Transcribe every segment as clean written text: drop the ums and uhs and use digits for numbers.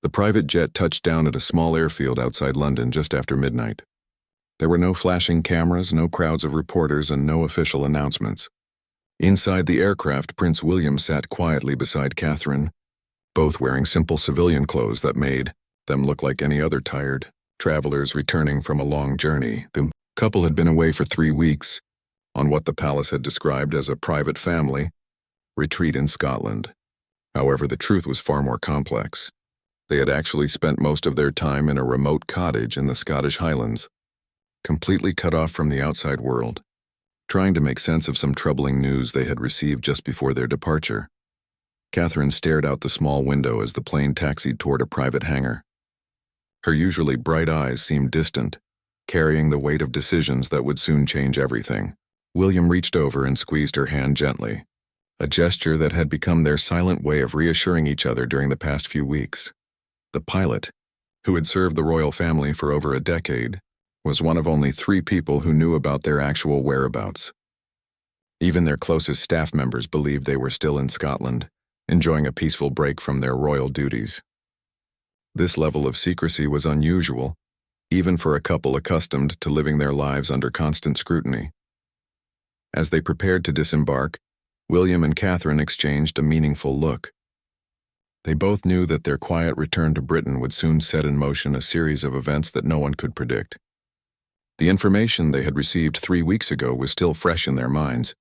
The private jet touched down at a small airfield outside London just after midnight. There were no flashing cameras, no crowds of reporters, and no official announcements. Inside the aircraft, Prince William sat quietly beside Catherine, both wearing simple civilian clothes that made them look like any other tired travelers returning from a long journey. The couple had been away for 3 weeks, on what the palace had described as a private family retreat in Scotland. However, the truth was far more complex. They had actually spent most of their time in a remote cottage in the Scottish Highlands, completely cut off from the outside world, trying to make sense of some troubling news they had received just before their departure. Catherine stared out the small window as the plane taxied toward a private hangar. Her usually bright eyes seemed distant, carrying the weight of decisions that would soon change everything. William reached over and squeezed her hand gently, a gesture that had become their silent way of reassuring each other during the past few weeks. The pilot, who had served the royal family for over a decade, was one of only 3 people who knew about their actual whereabouts. Even their closest staff members believed they were still in Scotland, enjoying a peaceful break from their royal duties. This level of secrecy was unusual, even for a couple accustomed to living their lives under constant scrutiny. As they prepared to disembark, William and Catherine exchanged a meaningful look. They both knew that their quiet return to Britain would soon set in motion a series of events that no one could predict. The information they had received 3 weeks ago was still fresh in their minds,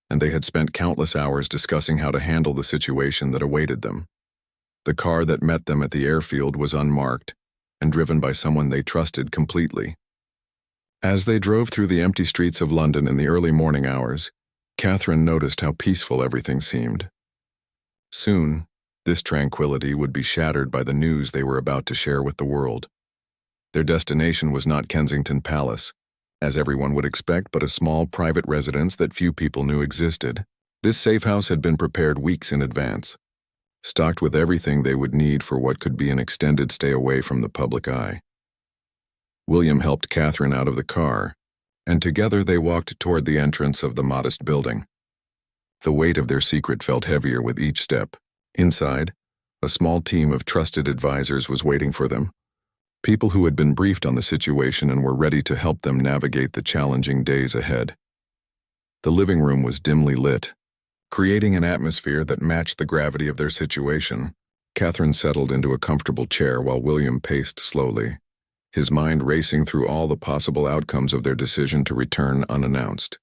and they had spent countless hours discussing how to handle the situation that awaited them. The car that met them at the airfield was unmarked and driven by someone they trusted completely. As they drove through the empty streets of London in the early morning hours, Catherine noticed how peaceful everything seemed. Soon, this tranquility would be shattered by the news they were about to share with the world. Their destination was not Kensington Palace, as everyone would expect, but a small private residence that few people knew existed. This safe house had been prepared weeks in advance, stocked with everything they would need for what could be an extended stay away from the public eye. William helped Catherine out of the car, and together they walked toward the entrance of the modest building. The weight of their secret felt heavier with each step. Inside, a small team of trusted advisors was waiting for them, people who had been briefed on the situation and were ready to help them navigate the challenging days ahead. The living room was dimly lit, creating an atmosphere that matched the gravity of their situation. Catherine settled into a comfortable chair while William paced slowly, his mind racing through all the possible outcomes of their decision to return unannounced.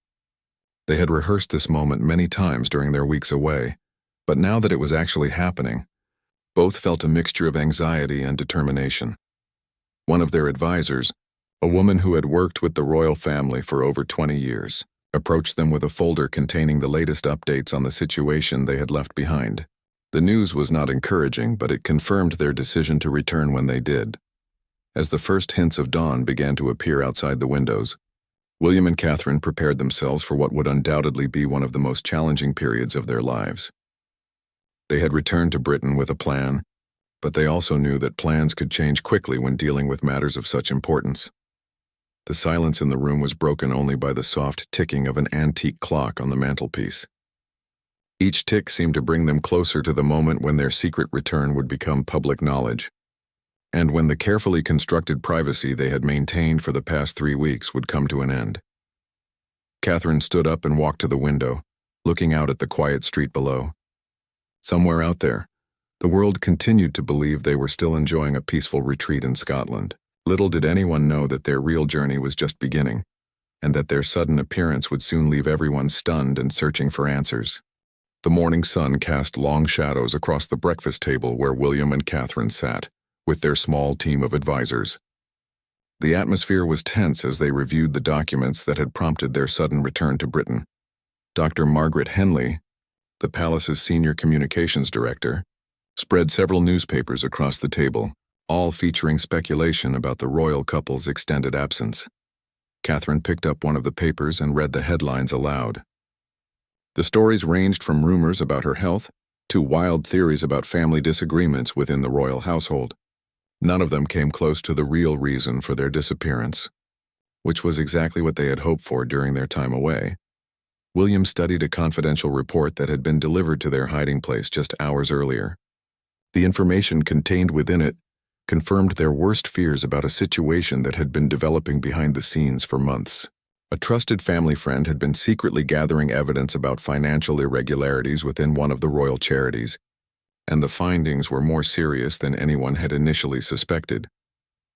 They had rehearsed this moment many times during their weeks away, but now that it was actually happening, both felt a mixture of anxiety and determination. One of their advisors, a woman who had worked with the royal family for over 20 years, approached them with a folder containing the latest updates on the situation they had left behind. The news was not encouraging, but it confirmed their decision to return when they did. As the first hints of dawn began to appear outside the windows, William and Catherine prepared themselves for what would undoubtedly be one of the most challenging periods of their lives. They had returned to Britain with a plan, but they also knew that plans could change quickly when dealing with matters of such importance. The silence in the room was broken only by the soft ticking of an antique clock on the mantelpiece. Each tick seemed to bring them closer to the moment when their secret return would become public knowledge, and when the carefully constructed privacy they had maintained for the past 3 weeks would come to an end. Catherine stood up and walked to the window, looking out at the quiet street below. Somewhere out there, the world continued to believe they were still enjoying a peaceful retreat in Scotland. Little did anyone know that their real journey was just beginning, and that their sudden appearance would soon leave everyone stunned and searching for answers. The morning sun cast long shadows across the breakfast table where William and Catherine sat, with their small team of advisors. The atmosphere was tense as they reviewed the documents that had prompted their sudden return to Britain. Dr. Margaret Henley, the palace's senior communications director, spread several newspapers across the table, all featuring speculation about the royal couple's extended absence. Catherine picked up one of the papers and read the headlines aloud. The stories ranged from rumors about her health to wild theories about family disagreements within the royal household. None of them came close to the real reason for their disappearance, which was exactly what they had hoped for during their time away. William studied a confidential report that had been delivered to their hiding place just hours earlier. The information contained within it confirmed their worst fears about a situation that had been developing behind the scenes for months. A trusted family friend had been secretly gathering evidence about financial irregularities within one of the royal charities, and the findings were more serious than anyone had initially suspected.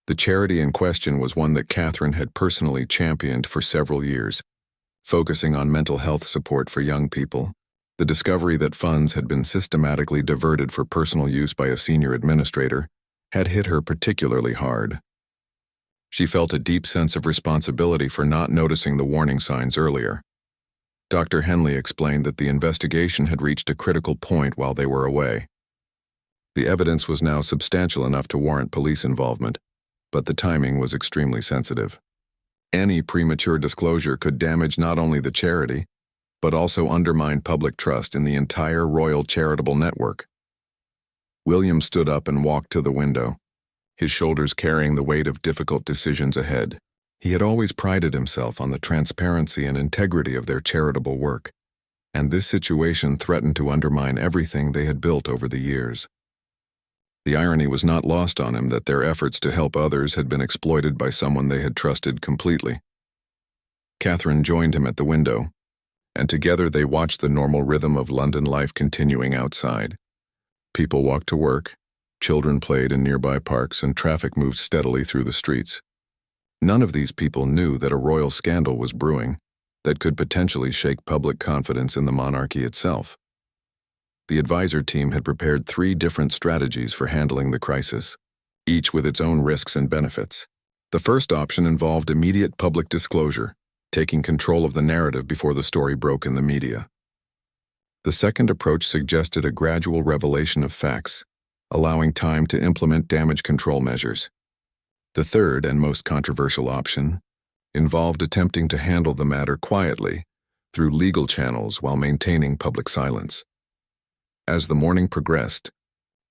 The charity in question was one that Catherine had personally championed for several years, focusing on mental health support for young people. The discovery that funds had been systematically diverted for personal use by a senior administrator had hit her particularly hard. She felt a deep sense of responsibility for not noticing the warning signs earlier. Dr. Henley explained that the investigation had reached a critical point while they were away. The evidence was now substantial enough to warrant police involvement, but the timing was extremely sensitive. Any premature disclosure could damage not only the charity, but also undermine public trust in the entire royal charitable network. William stood up and walked to the window, his shoulders carrying the weight of difficult decisions ahead. He had always prided himself on the transparency and integrity of their charitable work, and this situation threatened to undermine everything they had built over the years. The irony was not lost on him that their efforts to help others had been exploited by someone they had trusted completely. Catherine joined him at the window, and together they watched the normal rhythm of London life continuing outside. People walked to work, children played in nearby parks, and traffic moved steadily through the streets. None of these people knew that a royal scandal was brewing that could potentially shake public confidence in the monarchy itself. The advisor team had prepared 3 different strategies for handling the crisis, each with its own risks and benefits. The first option involved immediate public disclosure, taking control of the narrative before the story broke in the media. The second approach suggested a gradual revelation of facts, allowing time to implement damage control measures. The third and most controversial option involved attempting to handle the matter quietly through legal channels while maintaining public silence. As the morning progressed,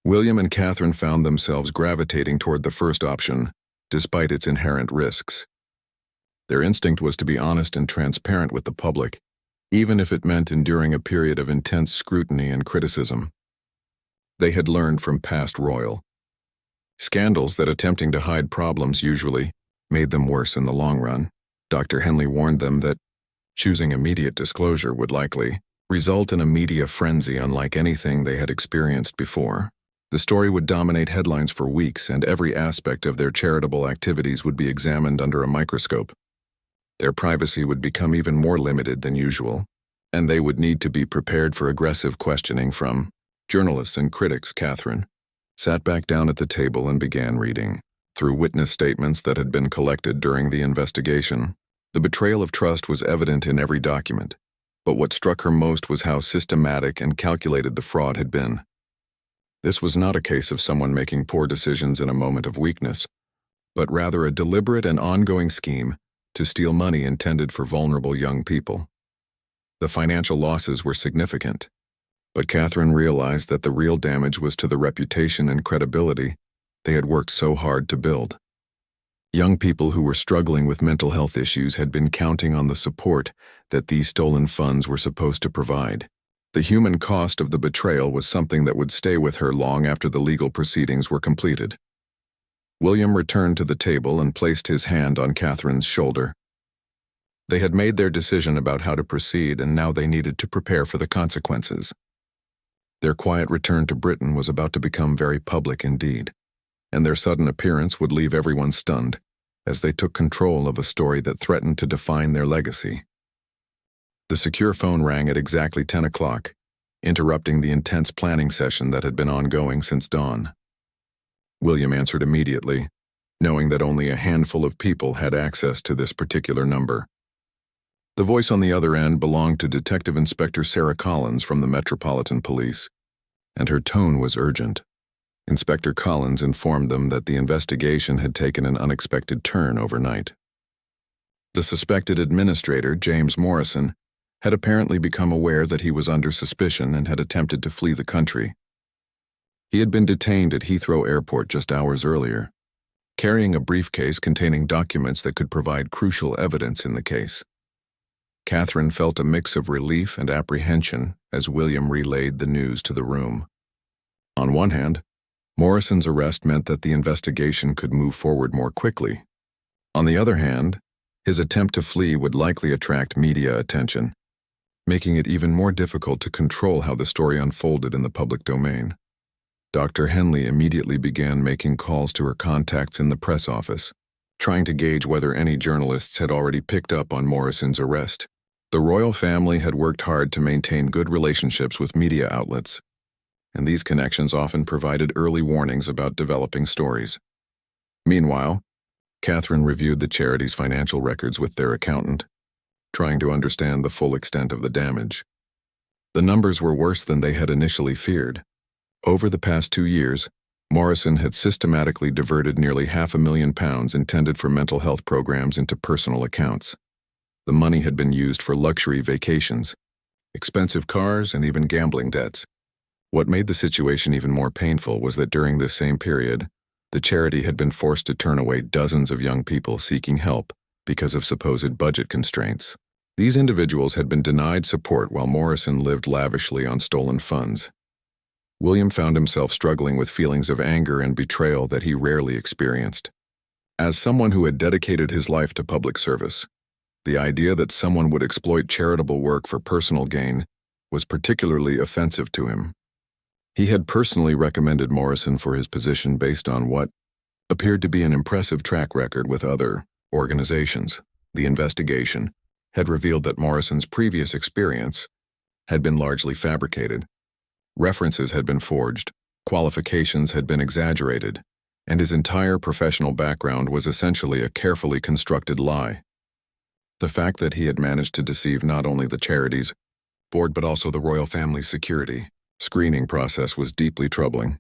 William and Catherine found themselves gravitating toward the first option, despite its inherent risks. Their instinct was to be honest and transparent with the public, even if it meant enduring a period of intense scrutiny and criticism. They had learned from past royal scandals that attempting to hide problems usually made them worse in the long run. Dr. Henley warned them that choosing immediate disclosure would likely result in a media frenzy unlike anything they had experienced before. The story would dominate headlines for weeks, and every aspect of their charitable activities would be examined under a microscope. Their privacy would become even more limited than usual, and they would need to be prepared for aggressive questioning from journalists and critics. Catherine sat back down at the table and began reading through witness statements that had been collected during the investigation. The betrayal of trust was evident in every document, but what struck her most was how systematic and calculated the fraud had been. This was not a case of someone making poor decisions in a moment of weakness, but rather a deliberate and ongoing scheme to steal money intended for vulnerable young people. The financial losses were significant, but Catherine realized that the real damage was to the reputation and credibility they had worked so hard to build. Young people who were struggling with mental health issues had been counting on the support that these stolen funds were supposed to provide. The human cost of the betrayal was something that would stay with her long after the legal proceedings were completed. William returned to the table and placed his hand on Catherine's shoulder. They had made their decision about how to proceed, and now they needed to prepare for the consequences. Their quiet return to Britain was about to become very public indeed, and their sudden appearance would leave everyone stunned as they took control of a story that threatened to define their legacy. The secure phone rang at exactly 10 o'clock, interrupting the intense planning session that had been ongoing since dawn. William answered immediately, knowing that only a handful of people had access to this particular number. The voice on the other end belonged to Detective Inspector Sarah Collins from the Metropolitan Police, and her tone was urgent. Inspector Collins informed them that the investigation had taken an unexpected turn overnight. The suspected administrator, James Morrison, had apparently become aware that he was under suspicion and had attempted to flee the country. He had been detained at Heathrow Airport just hours earlier, carrying a briefcase containing documents that could provide crucial evidence in the case. Catherine felt a mix of relief and apprehension as William relayed the news to the room. On one hand, Morrison's arrest meant that the investigation could move forward more quickly. On the other hand, his attempt to flee would likely attract media attention, making it even more difficult to control how the story unfolded in the public domain. Dr. Henley immediately began making calls to her contacts in the press office, trying to gauge whether any journalists had already picked up on Morrison's arrest. The royal family had worked hard to maintain good relationships with media outlets, and these connections often provided early warnings about developing stories. Meanwhile, Catherine reviewed the charity's financial records with their accountant, trying to understand the full extent of the damage. The numbers were worse than they had initially feared. Over the past 2 years, Morrison had systematically diverted nearly £500,000 intended for mental health programs into personal accounts. The money had been used for luxury vacations, expensive cars, and even gambling debts. What made the situation even more painful was that during this same period, the charity had been forced to turn away dozens of young people seeking help because of supposed budget constraints. These individuals had been denied support while Morrison lived lavishly on stolen funds. William found himself struggling with feelings of anger and betrayal that he rarely experienced. As someone who had dedicated his life to public service, the idea that someone would exploit charitable work for personal gain was particularly offensive to him. He had personally recommended Morrison for his position based on what appeared to be an impressive track record with other organizations. The investigation had revealed that Morrison's previous experience had been largely fabricated. References had been forged, qualifications had been exaggerated, and his entire professional background was essentially a carefully constructed lie. The fact that he had managed to deceive not only the charity's board but also the royal family's security screening process was deeply troubling.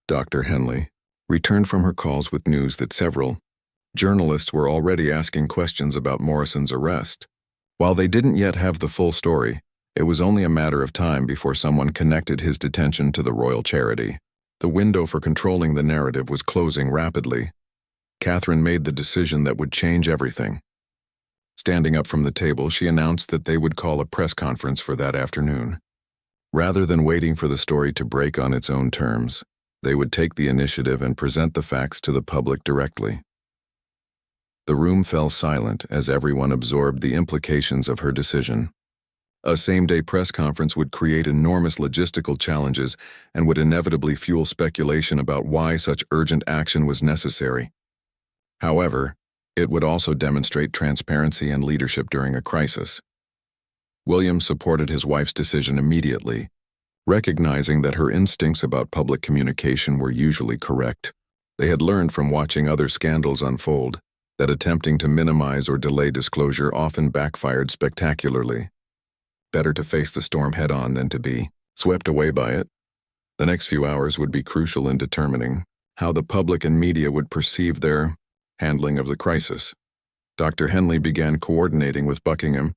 Dr. Henley returned from her calls with news that several journalists were already asking questions about Morrison's arrest. While they didn't yet have the full story, it was only a matter of time before someone connected his detention to the royal charity. The window for controlling the narrative was closing rapidly. Catherine made the decision that would change everything. Standing up from the table, she announced that they would call a press conference for that afternoon. Rather than waiting for the story to break on its own terms, they would take the initiative and present the facts to the public directly. The room fell silent as everyone absorbed the implications of her decision. A same-day press conference would create enormous logistical challenges and would inevitably fuel speculation about why such urgent action was necessary. However, it would also demonstrate transparency and leadership during a crisis. William supported his wife's decision immediately, recognizing that her instincts about public communication were usually correct. They had learned from watching other scandals unfold that attempting to minimize or delay disclosure often backfired spectacularly. Better to face the storm head-on than to be swept away by it. The next few hours would be crucial in determining how the public and media would perceive their handling of the crisis. Dr. Henley began coordinating with Buckingham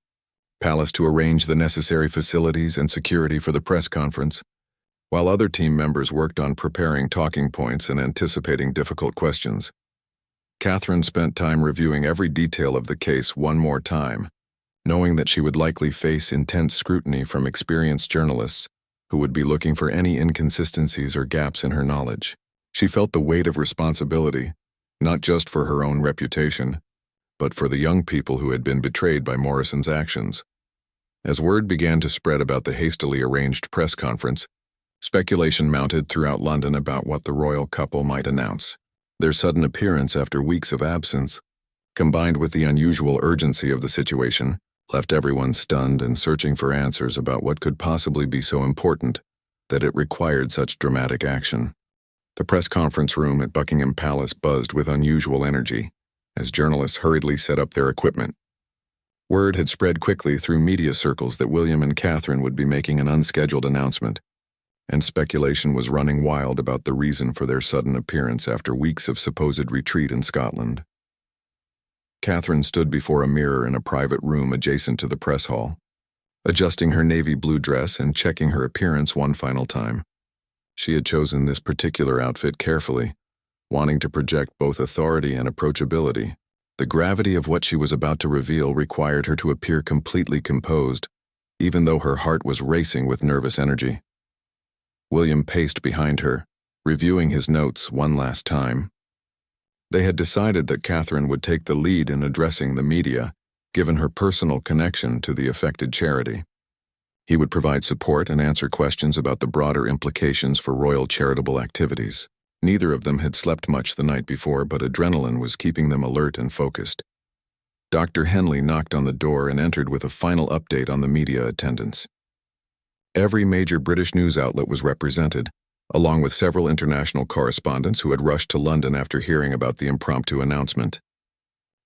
Palace to arrange the necessary facilities and security for the press conference, while other team members worked on preparing talking points and anticipating difficult questions. Catherine spent time reviewing every detail of the case one more time, knowing that she would likely face intense scrutiny from experienced journalists who would be looking for any inconsistencies or gaps in her knowledge. She felt the weight of responsibility, not just for her own reputation, but for the young people who had been betrayed by Morrison's actions. As word began to spread about the hastily arranged press conference, speculation mounted throughout London about what the royal couple might announce. Their sudden appearance after weeks of absence, combined with the unusual urgency of the situation, left everyone stunned and searching for answers about what could possibly be so important that it required such dramatic action. The press conference room at Buckingham Palace buzzed with unusual energy as journalists hurriedly set up their equipment. Word had spread quickly through media circles that William and Catherine would be making an unscheduled announcement, and speculation was running wild about the reason for their sudden appearance after weeks of supposed retreat in Scotland. Catherine stood before a mirror in a private room adjacent to the press hall, adjusting her navy blue dress and checking her appearance one final time. She had chosen this particular outfit carefully, wanting to project both authority and approachability. The gravity of what she was about to reveal required her to appear completely composed, even though her heart was racing with nervous energy. William paced behind her, reviewing his notes one last time. They had decided that Catherine would take the lead in addressing the media, given her personal connection to the affected charity. He would provide support and answer questions about the broader implications for royal charitable activities. Neither of them had slept much the night before, but adrenaline was keeping them alert and focused. Dr. Henley knocked on the door and entered with a final update on the media attendance. Every major British news outlet was represented, along with several international correspondents who had rushed to London after hearing about the impromptu announcement.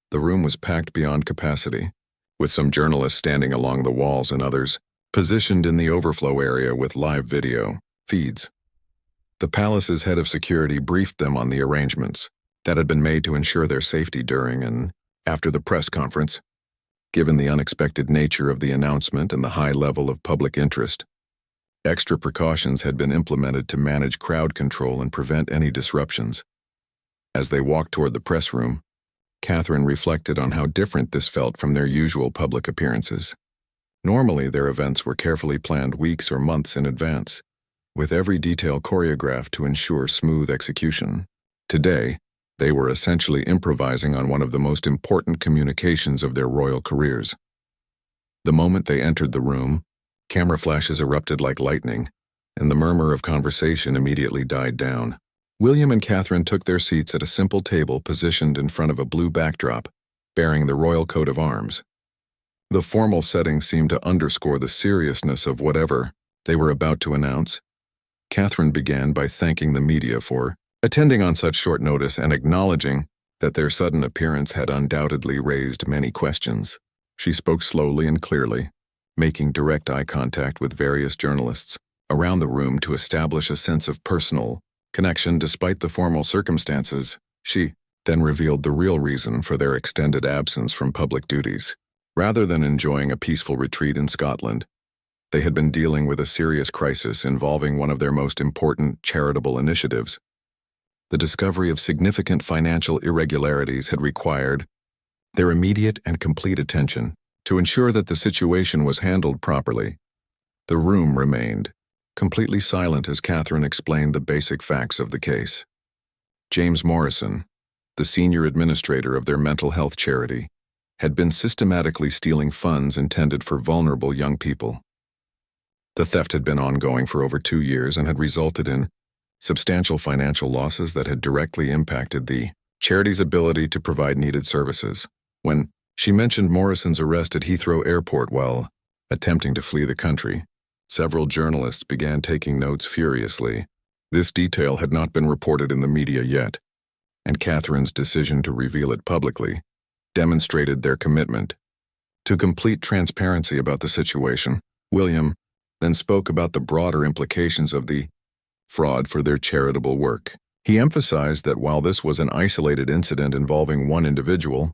The room was packed beyond capacity, with some journalists standing along the walls and others positioned in the overflow area with live video feeds. The palace's head of security briefed them on the arrangements that had been made to ensure their safety during and after the press conference. Given the unexpected nature of the announcement and the high level of public interest, extra precautions had been implemented to manage crowd control and prevent any disruptions. As they walked toward the press room, Catherine reflected on how different this felt from their usual public appearances. Normally, their events were carefully planned weeks or months in advance, with every detail choreographed to ensure smooth execution. Today, they were essentially improvising on one of the most important communications of their royal careers. The moment they entered the room, camera flashes erupted like lightning, and the murmur of conversation immediately died down. William and Catherine took their seats at a simple table positioned in front of a blue backdrop, bearing the royal coat of arms. The formal setting seemed to underscore the seriousness of whatever they were about to announce. Catherine began by thanking the media for attending on such short notice and acknowledging that their sudden appearance had undoubtedly raised many questions. She spoke slowly and clearly, making direct eye contact with various journalists around the room to establish a sense of personal connection despite the formal circumstances. She then revealed the real reason for their extended absence from public duties. Rather than enjoying a peaceful retreat in Scotland, they had been dealing with a serious crisis involving one of their most important charitable initiatives. The discovery of significant financial irregularities had required their immediate and complete attention to ensure that the situation was handled properly. The room remained completely silent as Catherine explained the basic facts of the case. James Morrison, the senior administrator of their mental health charity, had been systematically stealing funds intended for vulnerable young people. The theft had been ongoing for over 2 years and had resulted in substantial financial losses that had directly impacted the charity's ability to provide needed services. When she mentioned Morrison's arrest at Heathrow Airport while attempting to flee the country, several journalists began taking notes furiously. This detail had not been reported in the media yet, and Catherine's decision to reveal it publicly demonstrated their commitment to complete transparency about the situation. William then spoke about the broader implications of the fraud for their charitable work. He emphasized that while this was an isolated incident involving one individual,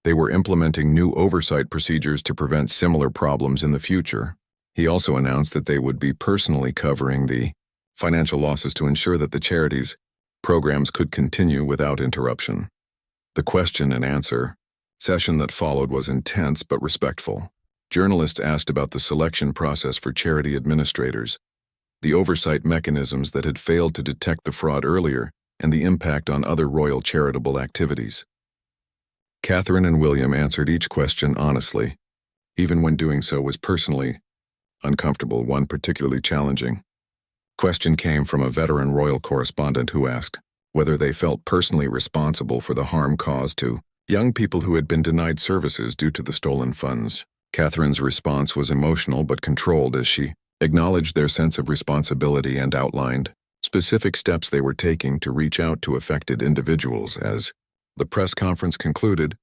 they were implementing new oversight procedures to prevent similar problems in the future. He also announced that they would be personally covering the financial losses to ensure that the charity's programs could continue without interruption. The question and answer session that followed was intense but respectful. Journalists asked about the selection process for charity administrators, the oversight mechanisms that had failed to detect the fraud earlier, and the impact on other royal charitable activities. Catherine and William answered each question honestly, even when doing so was personally uncomfortable. One particularly challenging question came from a veteran royal correspondent who asked whether they felt personally responsible for the harm caused to young people who had been denied services due to the stolen funds. Catherine's response was emotional but controlled as she acknowledged their sense of responsibility and outlined specific steps they were taking to reach out to affected individuals. As the press conference concluded,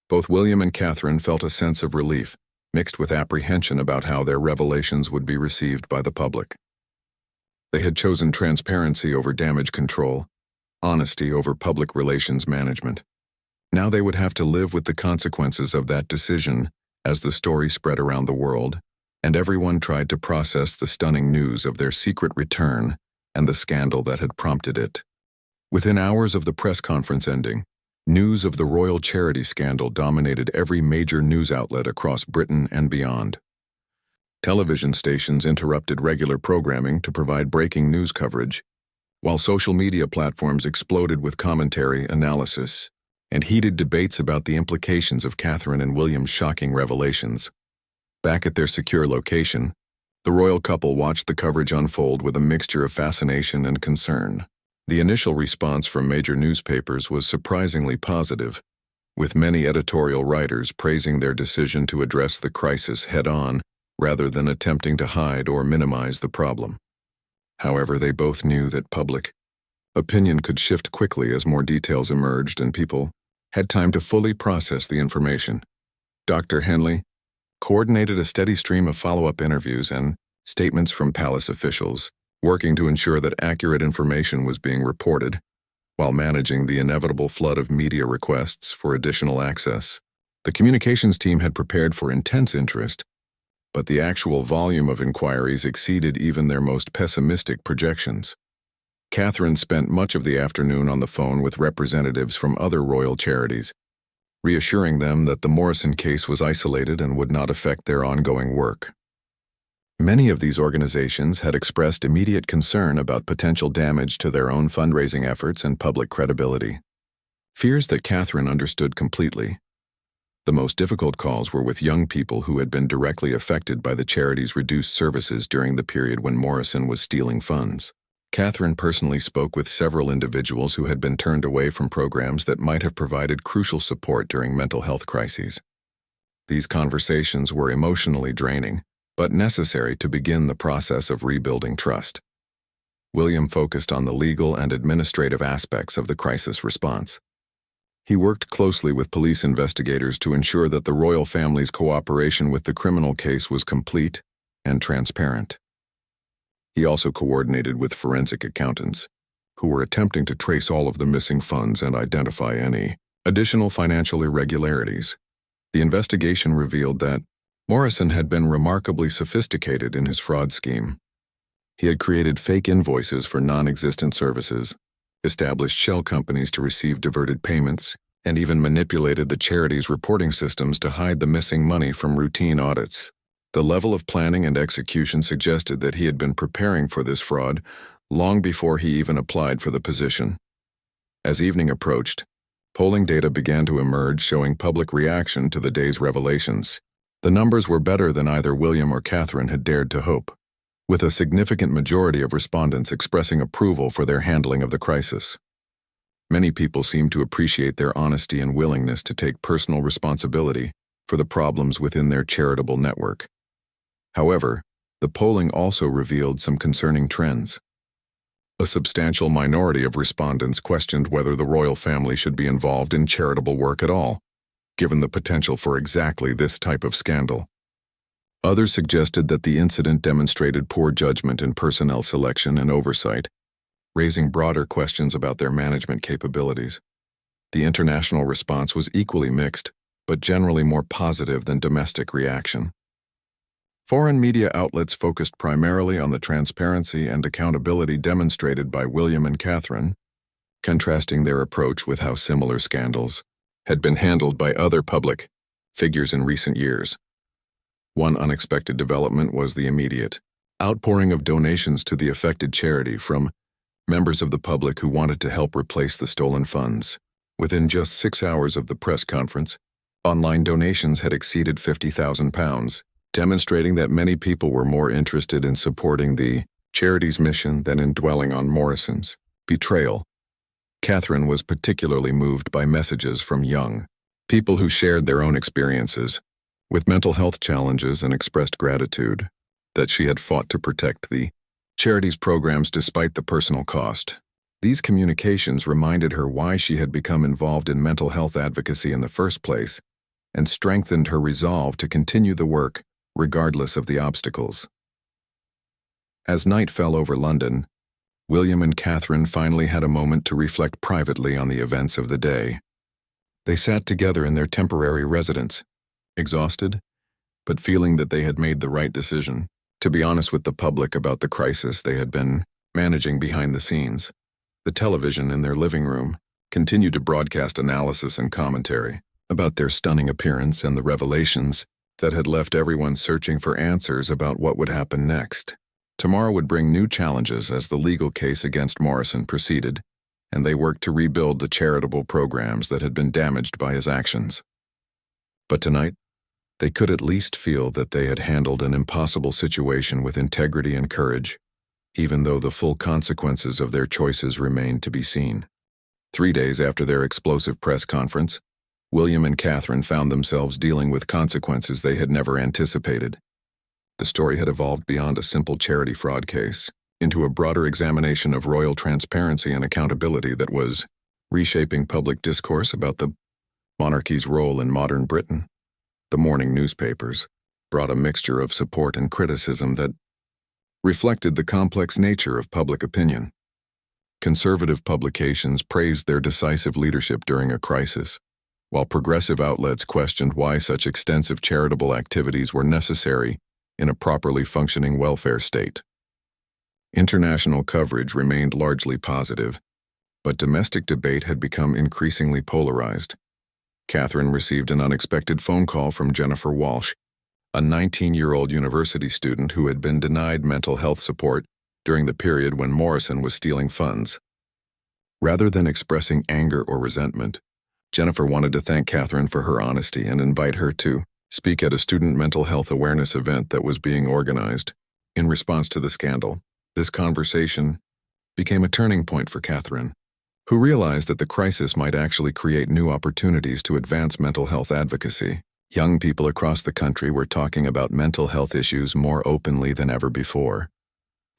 both William and Catherine felt a sense of relief, mixed with apprehension about how their revelations would be received by the public. They had chosen transparency over damage control, honesty over public relations management. Now they would have to live with the consequences of that decision as the story spread around the world, and everyone tried to process the stunning news of their secret return and the scandal that had prompted it. Within hours of the press conference ending, news of the royal charity scandal dominated every major news outlet across Britain and beyond. Television stations interrupted regular programming to provide breaking news coverage, while social media platforms exploded with commentary, analysis, and heated debates about the implications of Catherine and William's shocking revelations. Back at their secure location, the royal couple watched the coverage unfold with a mixture of fascination and concern. The initial response from major newspapers was surprisingly positive, with many editorial writers praising their decision to address the crisis head-on rather than attempting to hide or minimize the problem. However, they both knew that public opinion could shift quickly as more details emerged and people had time to fully process the information. Dr. Henley coordinated a steady stream of follow-up interviews and statements from palace officials, working to ensure that accurate information was being reported, while managing the inevitable flood of media requests for additional access. The communications team had prepared for intense interest, but the actual volume of inquiries exceeded even their most pessimistic projections. Catherine spent much of the afternoon on the phone with representatives from other royal charities, reassuring them that the Morrison case was isolated and would not affect their ongoing work. Many of these organizations had expressed immediate concern about potential damage to their own fundraising efforts and public credibility, fears that Catherine understood completely. The most difficult calls were with young people who had been directly affected by the charity's reduced services during the period when Morrison was stealing funds. Catherine personally spoke with several individuals who had been turned away from programs that might have provided crucial support during mental health crises. These conversations were emotionally draining, but necessary to begin the process of rebuilding trust. William focused on the legal and administrative aspects of the crisis response. He worked closely with police investigators to ensure that the royal family's cooperation with the criminal case was complete and transparent. He also coordinated with forensic accountants, who were attempting to trace all of the missing funds and identify any additional financial irregularities. The investigation revealed that Morrison had been remarkably sophisticated in his fraud scheme. He had created fake invoices for non-existent services, established shell companies to receive diverted payments, and even manipulated the charity's reporting systems to hide the missing money from routine audits. The level of planning and execution suggested that he had been preparing for this fraud long before he even applied for the position. As evening approached, polling data began to emerge showing public reaction to the day's revelations. The numbers were better than either William or Catherine had dared to hope, with a significant majority of respondents expressing approval for their handling of the crisis. Many people seemed to appreciate their honesty and willingness to take personal responsibility for the problems within their charitable network. However, the polling also revealed some concerning trends. A substantial minority of respondents questioned whether the royal family should be involved in charitable work at all, given the potential for exactly this type of scandal. Others suggested that the incident demonstrated poor judgment in personnel selection and oversight, raising broader questions about their management capabilities. The international response was equally mixed, but generally more positive than domestic reaction. Foreign media outlets focused primarily on the transparency and accountability demonstrated by William and Catherine, contrasting their approach with how similar scandals had been handled by other public figures in recent years. One unexpected development was the immediate outpouring of donations to the affected charity from members of the public who wanted to help replace the stolen funds. Within just 6 hours of the press conference, online donations had exceeded £50,000, demonstrating that many people were more interested in supporting the charity's mission than in dwelling on Morrison's betrayal. Catherine was particularly moved by messages from young people who shared their own experiences with mental health challenges and expressed gratitude that she had fought to protect the charity's programs despite the personal cost. These communications reminded her why she had become involved in mental health advocacy in the first place and strengthened her resolve to continue the work regardless of the obstacles. As night fell over London, William and Catherine finally had a moment to reflect privately on the events of the day. They sat together in their temporary residence, exhausted, but feeling that they had made the right decision to be honest with the public about the crisis they had been managing behind the scenes. The television in their living room continued to broadcast analysis and commentary about their stunning appearance and the revelations that had left everyone searching for answers about what would happen next. Tomorrow would bring new challenges as the legal case against Morrison proceeded, and they worked to rebuild the charitable programs that had been damaged by his actions. But tonight, they could at least feel that they had handled an impossible situation with integrity and courage, even though the full consequences of their choices remained to be seen. 3 days after their explosive press conference, William and Catherine found themselves dealing with consequences they had never anticipated. The story had evolved beyond a simple charity fraud case into a broader examination of royal transparency and accountability that was reshaping public discourse about the monarchy's role in modern Britain. The morning newspapers brought a mixture of support and criticism that reflected the complex nature of public opinion. Conservative publications praised their decisive leadership during a crisis, while progressive outlets questioned why such extensive charitable activities were necessary in a properly functioning welfare state. International coverage remained largely positive, but domestic debate had become increasingly polarized. Catherine received an unexpected phone call from Jennifer Walsh, a 19-year-old university student who had been denied mental health support during the period when Morrison was stealing funds. Rather than expressing anger or resentment, Jennifer wanted to thank Catherine for her honesty and invite her to speak at a student mental health awareness event that was being organized. In response to the scandal, this conversation became a turning point for Catherine, who realized that the crisis might actually create new opportunities to advance mental health advocacy. Young people across the country were talking about mental health issues more openly than ever before.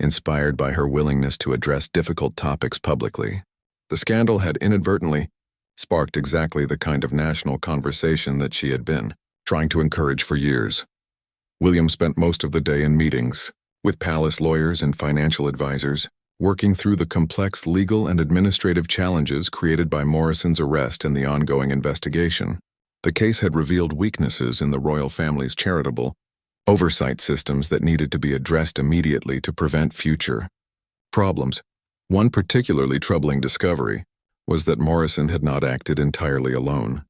Inspired by her willingness to address difficult topics publicly, the scandal had inadvertently sparked exactly the kind of national conversation that she had been trying to encourage for years. William spent most of the day in meetings with palace lawyers and financial advisors, working through the complex legal and administrative challenges created by Morrison's arrest and the ongoing investigation. The case had revealed weaknesses in the royal family's charitable oversight systems that needed to be addressed immediately to prevent future problems. One particularly troubling discovery was that Morrison had not acted entirely alone.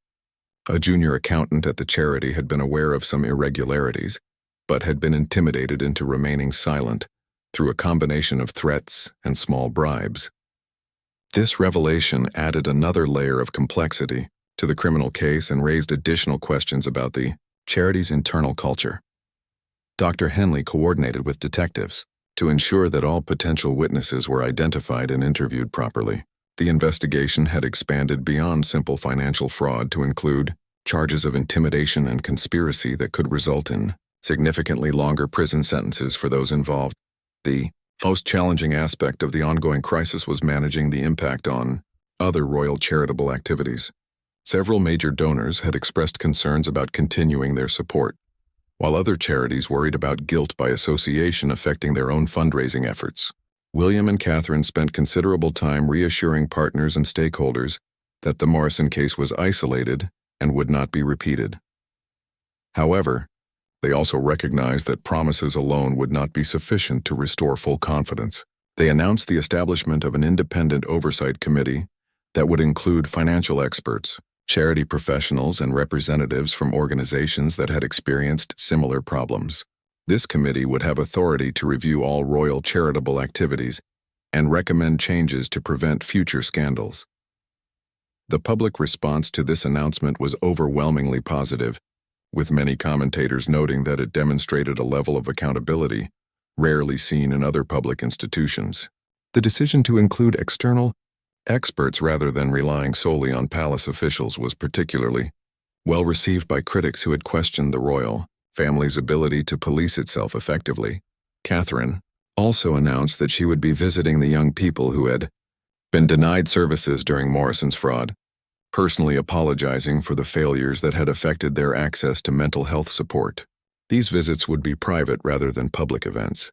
A junior accountant at the charity had been aware of some irregularities, but had been intimidated into remaining silent through a combination of threats and small bribes. This revelation added another layer of complexity to the criminal case and raised additional questions about the charity's internal culture. Dr. Henley coordinated with detectives to ensure that all potential witnesses were identified and interviewed properly. The investigation had expanded beyond simple financial fraud to include charges of intimidation and conspiracy that could result in significantly longer prison sentences for those involved. The most challenging aspect of the ongoing crisis was managing the impact on other royal charitable activities. Several major donors had expressed concerns about continuing their support, while other charities worried about guilt by association affecting their own fundraising efforts. William and Catherine spent considerable time reassuring partners and stakeholders that the Morrison case was isolated and would not be repeated. However, they also recognized that promises alone would not be sufficient to restore full confidence. They announced the establishment of an independent oversight committee that would include financial experts, charity professionals, and representatives from organizations that had experienced similar problems. This committee would have authority to review all royal charitable activities and recommend changes to prevent future scandals. The public response to this announcement was overwhelmingly positive, with many commentators noting that it demonstrated a level of accountability rarely seen in other public institutions. The decision to include external experts rather than relying solely on palace officials was particularly well received by critics who had questioned the royal family's ability to police itself effectively. Catherine also announced that she would be visiting the young people who had been denied services during Morrison's fraud, personally apologizing for the failures that had affected their access to mental health support. These visits would be private rather than public events,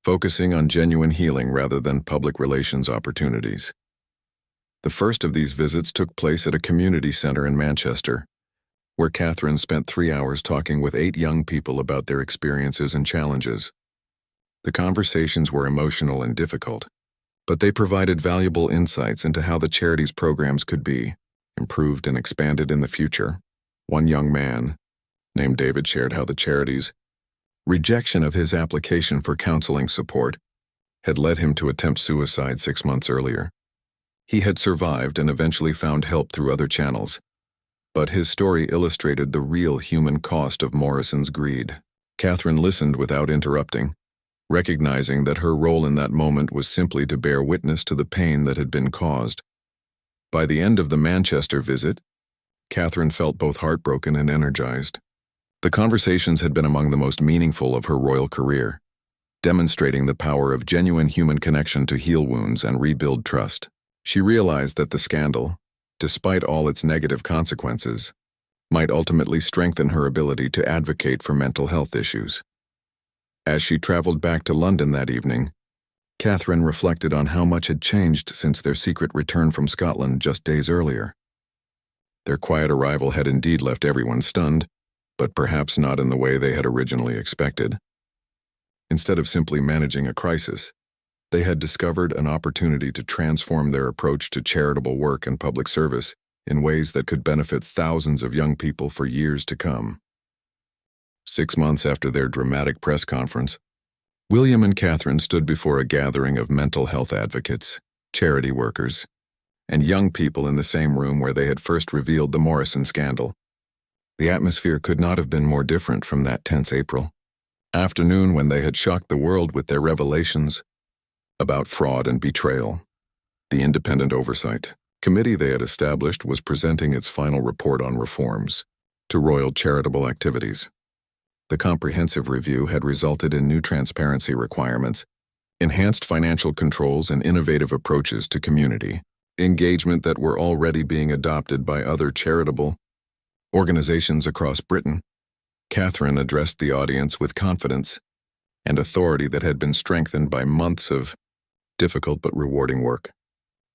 focusing on genuine healing rather than public relations opportunities. The first of these visits took place at a community center in Manchester, where Catherine spent 3 hours talking with 8 young people about their experiences and challenges. The conversations were emotional and difficult, but they provided valuable insights into how the charity's programs could be improved and expanded in the future. One young man, named David, shared how the charity's Rejection of his application for counseling support had led him to attempt suicide 6 months earlier. He had survived and eventually found help through other channels, but his story illustrated the real human cost of Morrison's greed. Catherine listened without interrupting, recognizing that her role in that moment was simply to bear witness to the pain that had been caused. By the end of the Manchester visit, Catherine felt both heartbroken and energized. The conversations had been among the most meaningful of her royal career, demonstrating the power of genuine human connection to heal wounds and rebuild trust. She realized that the scandal, despite all its negative consequences, might ultimately strengthen her ability to advocate for mental health issues. As she traveled back to London that evening, Catherine reflected on how much had changed since their secret return from Scotland just days earlier. Their quiet arrival had indeed left everyone stunned, but perhaps not in the way they had originally expected. Instead of simply managing a crisis, they had discovered an opportunity to transform their approach to charitable work and public service in ways that could benefit thousands of young people for years to come. 6 months after their dramatic press conference, William and Catherine stood before a gathering of mental health advocates, charity workers, and young people in the same room where they had first revealed the Morrison scandal. The atmosphere could not have been more different from that tense April afternoon when they had shocked the world with their revelations about fraud and betrayal. The independent oversight committee they had established was presenting its final report on reforms to royal charitable activities. The comprehensive review had resulted in new transparency requirements, enhanced financial controls, and innovative approaches to community engagement that were already being adopted by other charitable organizations across Britain. Catherine addressed the audience with confidence and authority that had been strengthened by months of difficult but rewarding work.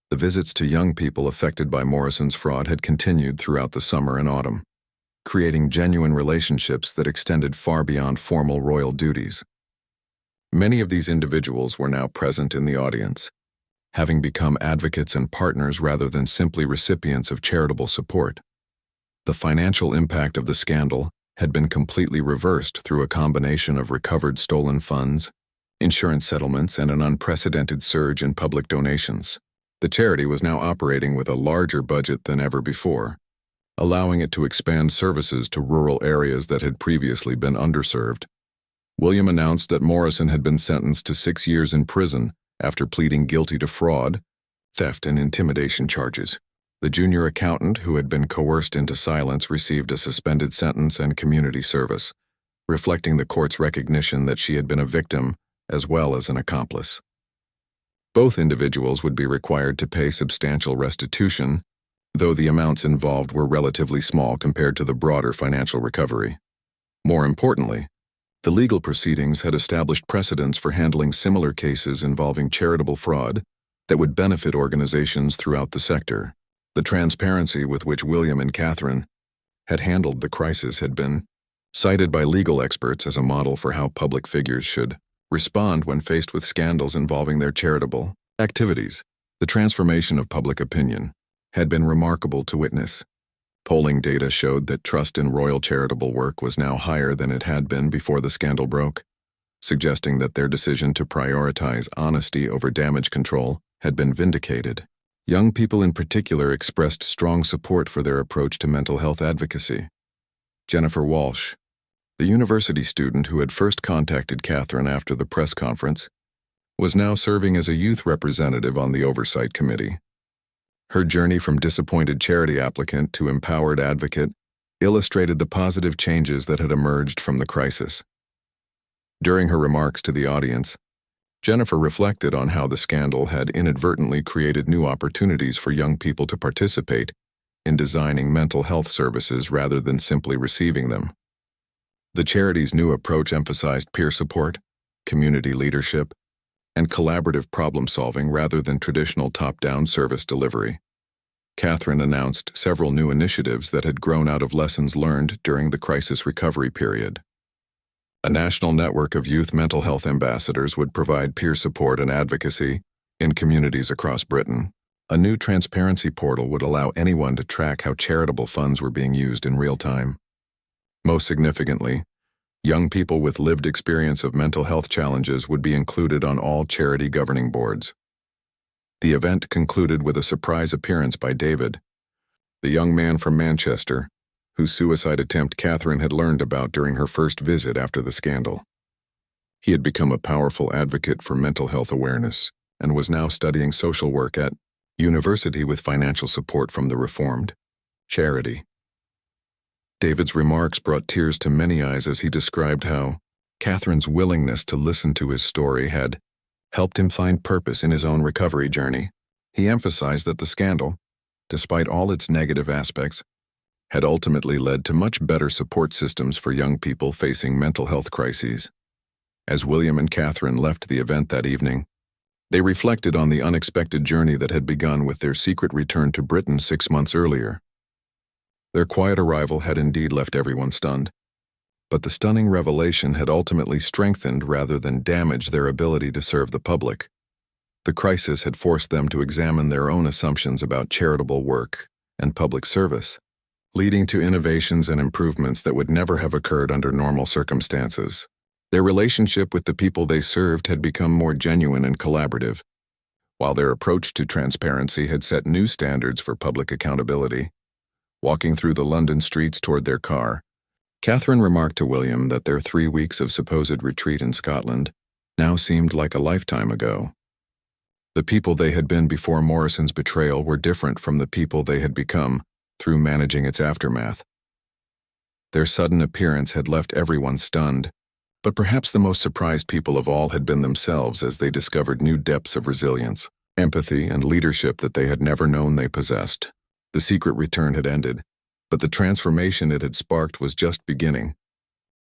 The visits to young people affected by Morrison's fraud had continued throughout the summer and autumn, creating genuine relationships that extended far beyond formal royal duties. Many of these individuals were now present in the audience, having become advocates and partners rather than simply recipients of charitable support. The financial impact of the scandal had been completely reversed through a combination of recovered stolen funds, insurance settlements, and an unprecedented surge in public donations. The charity was now operating with a larger budget than ever before, allowing it to expand services to rural areas that had previously been underserved. William announced that Morrison had been sentenced to 6 years in prison after pleading guilty to fraud, theft, and intimidation charges. The junior accountant, who had been coerced into silence, received a suspended sentence and community service, reflecting the court's recognition that she had been a victim as well as an accomplice. Both individuals would be required to pay substantial restitution, though the amounts involved were relatively small compared to the broader financial recovery. More importantly, the legal proceedings had established precedents for handling similar cases involving charitable fraud that would benefit organizations throughout the sector. The transparency with which William and Catherine had handled the crisis had been cited by legal experts as a model for how public figures should respond when faced with scandals involving their charitable activities. The transformation of public opinion had been remarkable to witness. Polling data showed that trust in royal charitable work was now higher than it had been before the scandal broke, suggesting that their decision to prioritize honesty over damage control had been vindicated. Young people in particular expressed strong support for their approach to mental health advocacy. Jennifer Walsh, the university student who had first contacted Catherine after the press conference, was now serving as a youth representative on the oversight committee. Her journey from disappointed charity applicant to empowered advocate illustrated the positive changes that had emerged from the crisis. During her remarks to the audience, Jennifer reflected on how the scandal had inadvertently created new opportunities for young people to participate in designing mental health services rather than simply receiving them. The charity's new approach emphasized peer support, community leadership, and collaborative problem-solving rather than traditional top-down service delivery. Catherine announced several new initiatives that had grown out of lessons learned during the crisis recovery period. A national network of youth mental health ambassadors would provide peer support and advocacy in communities across Britain. A new transparency portal would allow anyone to track how charitable funds were being used in real time. Most significantly, Young people with lived experience of mental health challenges would be included on all charity governing boards. The event concluded with a surprise appearance by David, the young man from Manchester, whose suicide attempt Catherine had learned about during her first visit after the scandal. He had become a powerful advocate for mental health awareness and was now studying social work at university with financial support from the Reformed charity. David's remarks brought tears to many eyes as he described how Catherine's willingness to listen to his story had helped him find purpose in his own recovery journey. He emphasized that the scandal, despite all its negative aspects, had ultimately led to much better support systems for young people facing mental health crises. As William and Catherine left the event that evening, they reflected on the unexpected journey that had begun with their secret return to Britain 6 months earlier. Their quiet arrival had indeed left everyone stunned, but the stunning revelation had ultimately strengthened rather than damaged their ability to serve the public. The crisis had forced them to examine their own assumptions about charitable work and public service, leading to innovations and improvements that would never have occurred under normal circumstances. Their relationship with the people they served had become more genuine and collaborative, while their approach to transparency had set new standards for public accountability. Walking through the London streets toward their car, Catherine remarked to William that their 3 weeks of supposed retreat in Scotland now seemed like a lifetime ago. The people they had been before Morrison's betrayal were different from the people they had become through managing its aftermath. Their sudden appearance had left everyone stunned, but perhaps the most surprised people of all had been themselves as they discovered new depths of resilience, empathy, and leadership that they had never known they possessed. The secret return had ended, but the transformation it had sparked was just beginning.